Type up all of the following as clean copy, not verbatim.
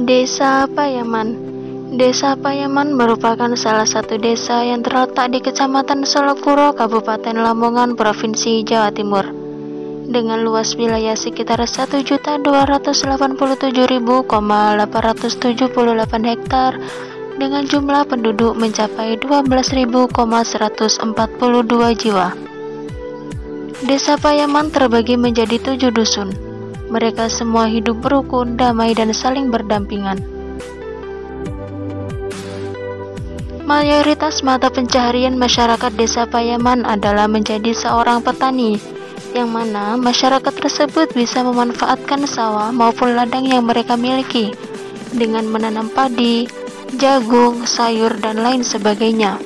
Desa Payaman. Desa Payaman merupakan salah satu desa yang terletak di Kecamatan Solokuro, Kabupaten Lamongan, Provinsi Jawa Timur, dengan luas wilayah sekitar 1.287.878 hektar dengan jumlah penduduk mencapai 12.142 jiwa. Desa Payaman terbagi menjadi 7 dusun. Mereka semua hidup berukun, damai, dan saling berdampingan. Mayoritas mata pencaharian masyarakat Desa Payaman adalah menjadi seorang petani, yang mana masyarakat tersebut bisa memanfaatkan sawah maupun ladang yang mereka miliki dengan menanam padi, jagung, sayur, dan lain sebagainya.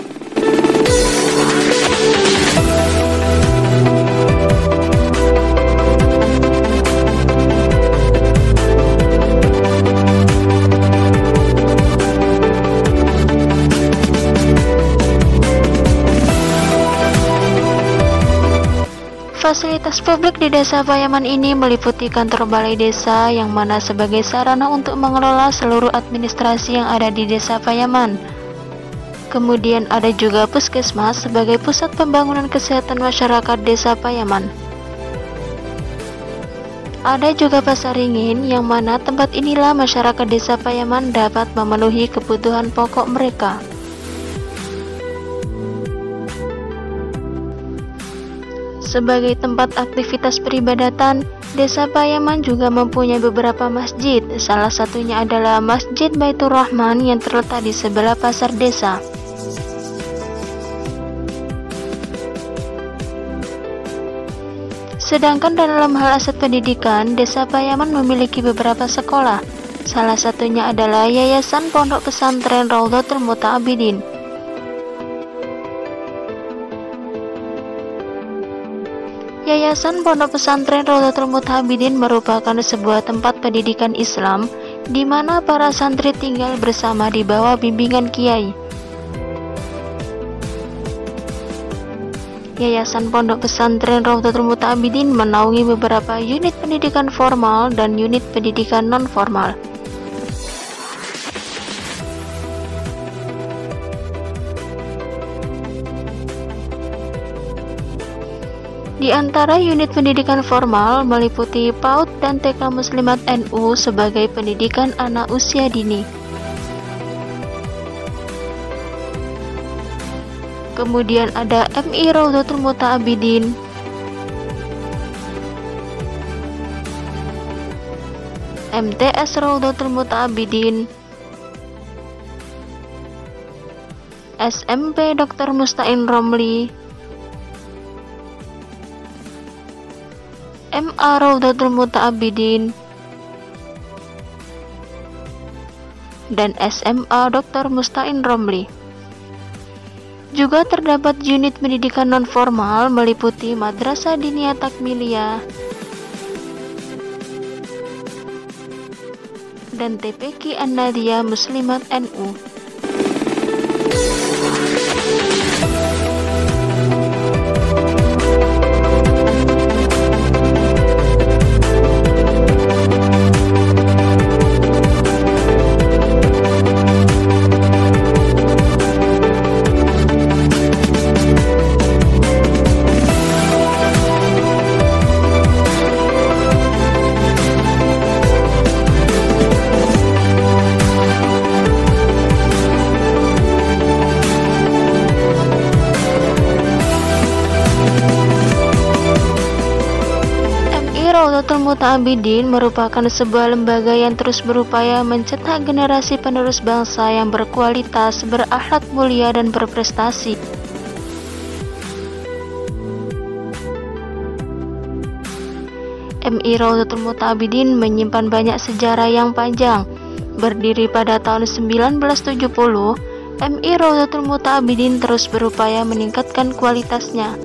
Fasilitas publik di Desa Payaman ini meliputi kantor balai desa yang mana sebagai sarana untuk mengelola seluruh administrasi yang ada di Desa Payaman. Kemudian ada juga puskesmas sebagai pusat pembangunan kesehatan masyarakat Desa Payaman. Ada juga pasar ringin yang mana tempat inilah masyarakat Desa Payaman dapat memenuhi kebutuhan pokok mereka. Sebagai tempat aktivitas peribadatan, Desa Payaman juga mempunyai beberapa masjid. Salah satunya adalah Masjid Baitur Rahman yang terletak di sebelah pasar desa. Sedangkan dalam hal aset pendidikan, Desa Payaman memiliki beberapa sekolah. Salah satunya adalah Yayasan Pondok Pesantren Raudhatul Muta'abidin. Yayasan Pondok Pesantren Raudhatul Muta'abidin merupakan sebuah tempat pendidikan Islam di mana para santri tinggal bersama di bawah bimbingan kiai. Yayasan Pondok Pesantren Raudhatul Muta'abidin menaungi beberapa unit pendidikan formal dan unit pendidikan non-formal. Di antara unit pendidikan formal meliputi PAUD dan TK Muslimat NU sebagai pendidikan anak usia dini. Kemudian ada MI Raudhatul Muta'abidin, MTS Raudhatul Muta'abidin, SMP Dr. Musta'in Romli, MA Raudhatul Muta'abidin, dan SMA Dr. Musta'in Romli. Juga terdapat unit pendidikan non-formal meliputi Madrasah Diniyah Takmiliyah dan TPQ An-Nadiyah Muslimat NU. Raudhatul Muta'abidin merupakan sebuah lembaga yang terus berupaya mencetak generasi penerus bangsa yang berkualitas, berakhlak mulia, dan berprestasi. MI Raudhatul Muta'abidin menyimpan banyak sejarah yang panjang. Berdiri pada tahun 1970, MI Raudhatul Muta'abidin terus berupaya meningkatkan kualitasnya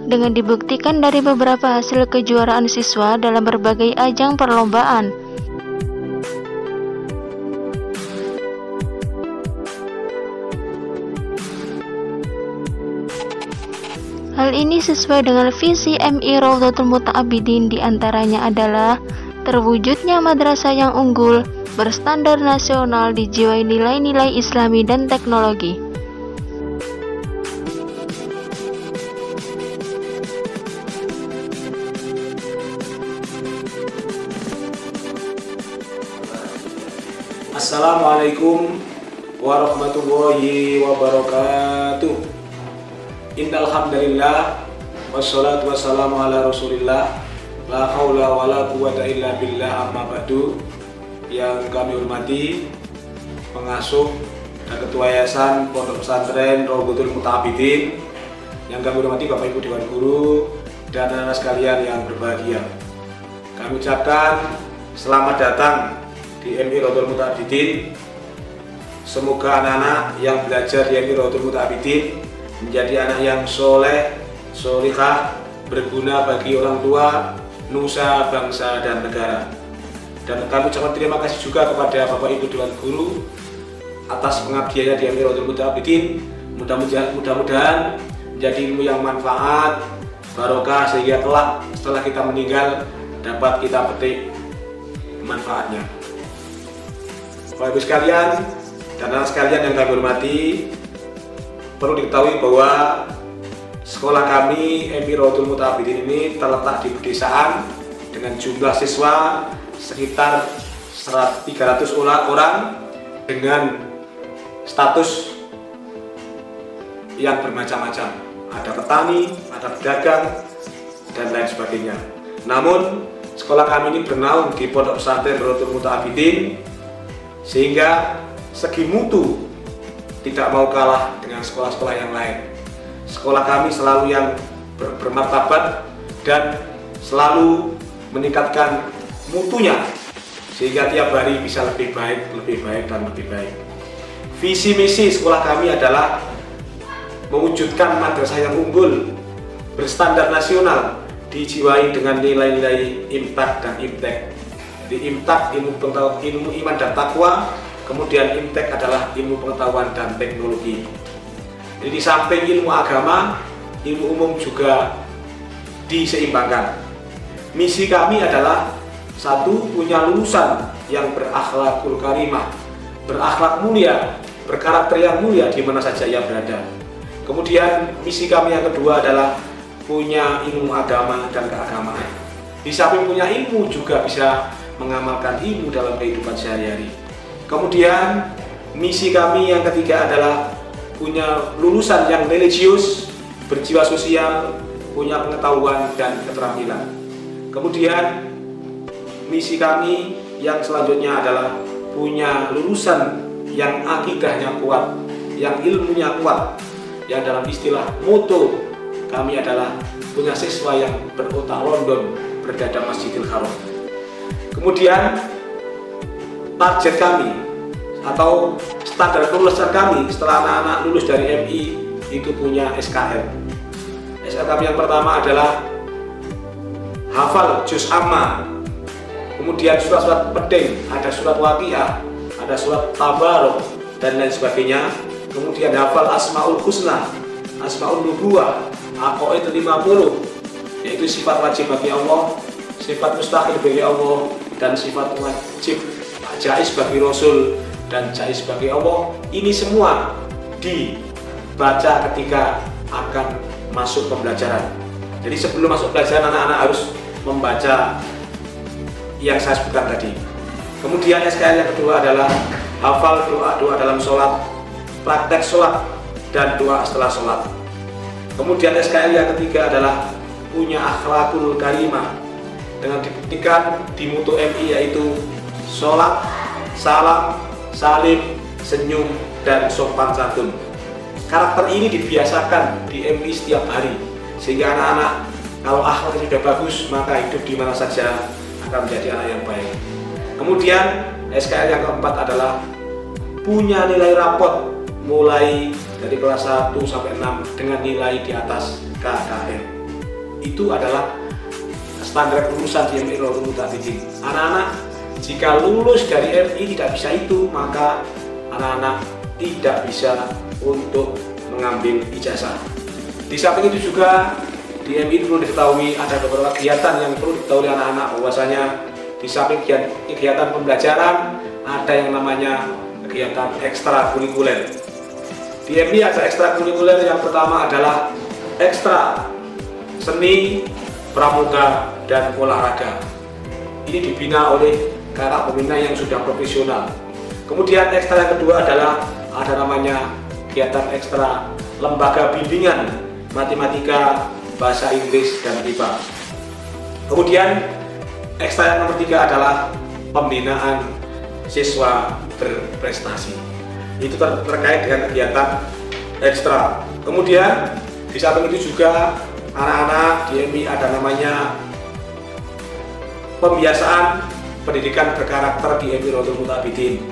dengan dibuktikan dari beberapa hasil kejuaraan siswa dalam berbagai ajang perlombaan. Hal ini sesuai dengan visi MI Raudhatul Muta'abidin, diantaranya adalah terwujudnya madrasah yang unggul, berstandar nasional, dijiwai nilai-nilai Islami dan teknologi. Assalamualaikum warahmatullahi wabarakatuh. Innal hamdalillah wassalatu wassalamu ala Rasulillah la haula wala quwata illa billah, amma ba'du. Yang kami hormati pengasuh dan ketua yayasan Pondok Pesantren Rawdatul Muta'abbidin, yang kami hormati Bapak Ibu Dewan Guru dan anak-anak sekalian yang berbahagia. Kami ucapkan selamat datang di MI Rawdatul Muta'abbidin. Semoga anak-anak yang belajar di MI Rawdatul Muta'abbidin menjadi anak yang soleh, solihah, berguna bagi orang tua, nusa, bangsa, dan negara. Dan kami ucapkan terima kasih juga kepada Bapak Ibu Dewan Guru atas pengabdiannya di MI Rawdatul Muta'abbidin. Mudah-mudahan menjadi ilmu yang manfaat, barokah, sehingga kelak setelah kita meninggal dapat kita petik manfaatnya. Bapak Ibu sekalian dan anak sekalian yang kami hormati, perlu diketahui bahwa sekolah kami MI Rawdatul Muta'abbidin ini terletak di pedesaan dengan jumlah siswa sekitar 300 orang dengan status yang bermacam-macam. Ada petani, ada pedagang, dan lain sebagainya. Namun sekolah kami ini bernaung di Pondok Pesantren Rawdatul Muta'abbidin, sehingga segi mutu tidak mau kalah dengan sekolah-sekolah yang lain. Sekolah kami selalu yang bermartabat dan selalu meningkatkan mutunya, sehingga tiap hari bisa lebih baik, dan lebih baik. Visi misi sekolah kami adalah mewujudkan madrasah yang unggul, berstandar nasional, dijiwai dengan nilai-nilai imtak dan imtek. Di imtak ilmu iman dan takwa, kemudian imtek adalah ilmu pengetahuan dan teknologi. Jadi di samping ilmu agama, ilmu umum juga diseimbangkan. Misi kami adalah satu, punya lulusan yang berakhlakul karimah, berakhlak mulia, berkarakter yang mulia di mana saja ia berada. Kemudian misi kami yang kedua adalah punya ilmu agama dan keagamaan. Di samping punya ilmu juga bisa mengamalkan ilmu dalam kehidupan sehari-hari. Kemudian misi kami yang ketiga adalah punya lulusan yang religius, berjiwa sosial, punya pengetahuan dan keterampilan. Kemudian misi kami yang selanjutnya adalah punya lulusan yang akidahnya kuat, yang ilmunya kuat, yang dalam istilah moto kami adalah punya siswa yang berotak London berdada Masjidil Haram. Kemudian target kami atau standar kelulusan kami setelah anak-anak lulus dari MI itu punya SKL. SKL kami yang pertama adalah hafal juz amma, kemudian surat-surat penting, ada surat waqiah, ada surat tabarok, dan lain sebagainya. Kemudian hafal asmaul husna, asmaul nubuwah, aqaid 50, yaitu sifat wajib bagi Allah, sifat mustahil bagi Allah, dan sifat wajib jais bagi Rasul dan jais bagi Allah. Ini semua dibaca ketika akan masuk pembelajaran. Jadi sebelum masuk pelajaran, anak-anak harus membaca yang saya sebutkan tadi. Kemudian SKL yang kedua adalah hafal doa-doa dalam sholat, praktek sholat, dan doa setelah sholat. Kemudian SKL yang ketiga adalah punya akhlakul karimah dengan dibuktikan di mutu MI, yaitu sholat, salam, salim, senyum, dan sopan santun. Karakter ini dibiasakan di MI setiap hari, sehingga anak-anak kalau akhlaknya sudah bagus, maka hidup di mana saja akan menjadi anak yang baik. Kemudian SKL yang keempat adalah punya nilai rapot mulai dari kelas 1 sampai 6 dengan nilai di atas KKM. Itu adalah standar lulusan di MI Rawdatul Muta'abbidin. Anak-anak jika lulus dari MI tidak bisa itu, maka anak-anak tidak bisa untuk mengambil ijazah. Di samping itu juga di MI perlu diketahui ada beberapa kegiatan yang perlu diketahui anak-anak, bahwasanya di samping kegiatan pembelajaran, ada yang namanya kegiatan ekstrakurikuler. Di MI ada ekstrakurikuler, yang pertama adalah ekstra seni, pramuka, dan olahraga. Ini dibina oleh kakak pembina yang sudah profesional. Kemudian ekstra yang kedua adalah ada namanya kegiatan ekstra lembaga bimbingan matematika, bahasa Inggris, dan IPA. Kemudian ekstra yang nomor 3 adalah pembinaan siswa berprestasi. Itu terkait dengan kegiatan ekstra. Kemudian di samping itu juga anak-anak di MI ada namanya pembiasaan pendidikan berkarakter di MI Rohdatul Mutabidin.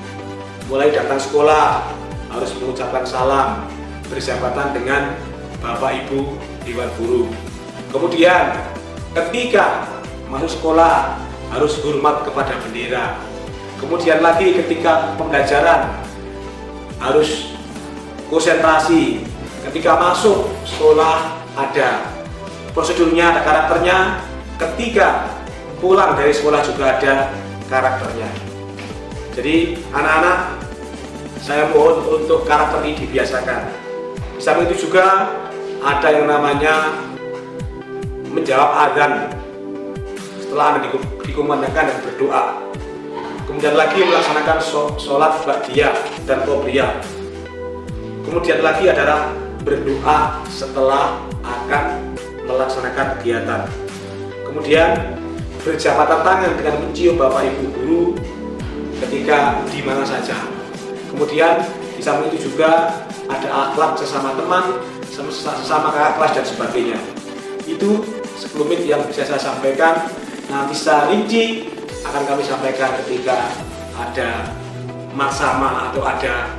Mulai datang sekolah harus mengucapkan salam, bersahabatan dengan Bapak Ibu Dewan Guru. Kemudian ketika masuk sekolah harus hormat kepada bendera. Kemudian lagi ketika pembelajaran harus konsentrasi. Ketika masuk sekolah ada prosedurnya, ada karakternya. Ketika pulang dari sekolah juga ada karakternya. Jadi anak-anak, saya mohon untuk karakter ini dibiasakan. Di samping itu juga ada yang namanya menjawab adzan setelah Anda dikumandangkan dan berdoa. Kemudian lagi melaksanakan sholat ba'diyah dan qobliyah. Kemudian lagi adalah berdoa setelah akan melaksanakan kegiatan. Kemudian berjabatan tangan dengan mencium Bapak Ibu Guru ketika di mana saja. Kemudian di samping itu juga ada akhlak sesama teman, sesama kakak kelas, dan sebagainya. Itu sekelumit yang bisa saya sampaikan. Nanti secara rinci akan kami sampaikan ketika ada maksama atau ada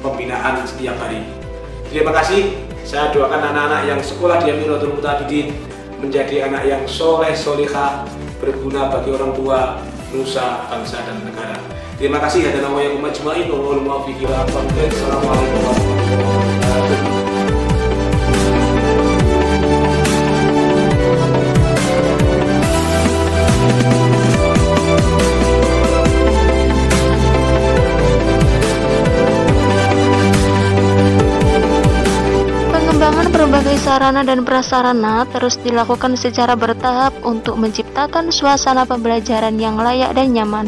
pembinaan setiap hari. Terima kasih. Saya doakan anak-anak yang sekolah di MI Rohdatul Mutabidin menjadi anak yang soleh solihah, berguna bagi orang tua, nusa, bangsa, dan negara. Terima kasih. Hadza wa iyyakum ajma'in. Wallahul muwaffiq ila aqwamit thoriq. Assalamualaikum warahmatullahi wabarakatuh. Pengembangan berbagai sarana dan prasarana terus dilakukan secara bertahap untuk menciptakan suasana pembelajaran yang layak dan nyaman.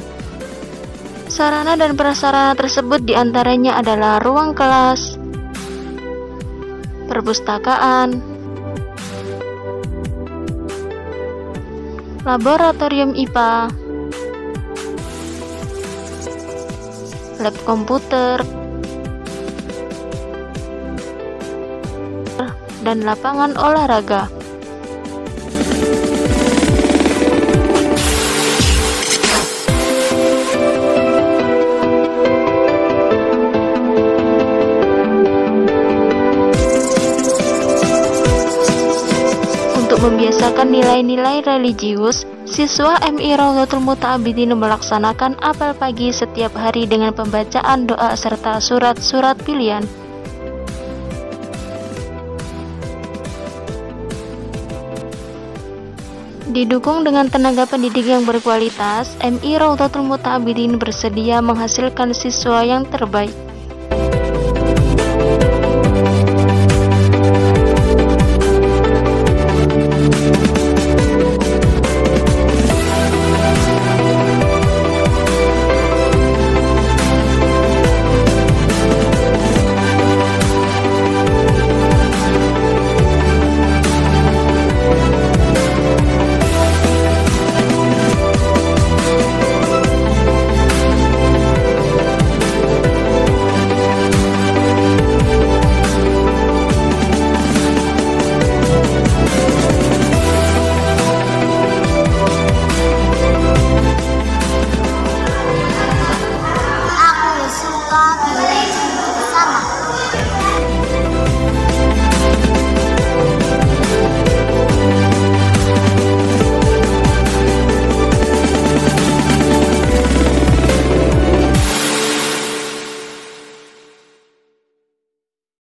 Sarana dan prasarana tersebut diantaranya adalah ruang kelas, perpustakaan, laboratorium IPA, lab komputer, dan lapangan olahraga. Untuk membiasakan nilai-nilai religius, siswa MI Rohdatul Mutabidin melaksanakan apel pagi setiap hari dengan pembacaan doa serta surat-surat pilihan. Didukung dengan tenaga pendidik yang berkualitas, MI Rohdatul Mutabidin bersedia menghasilkan siswa yang terbaik.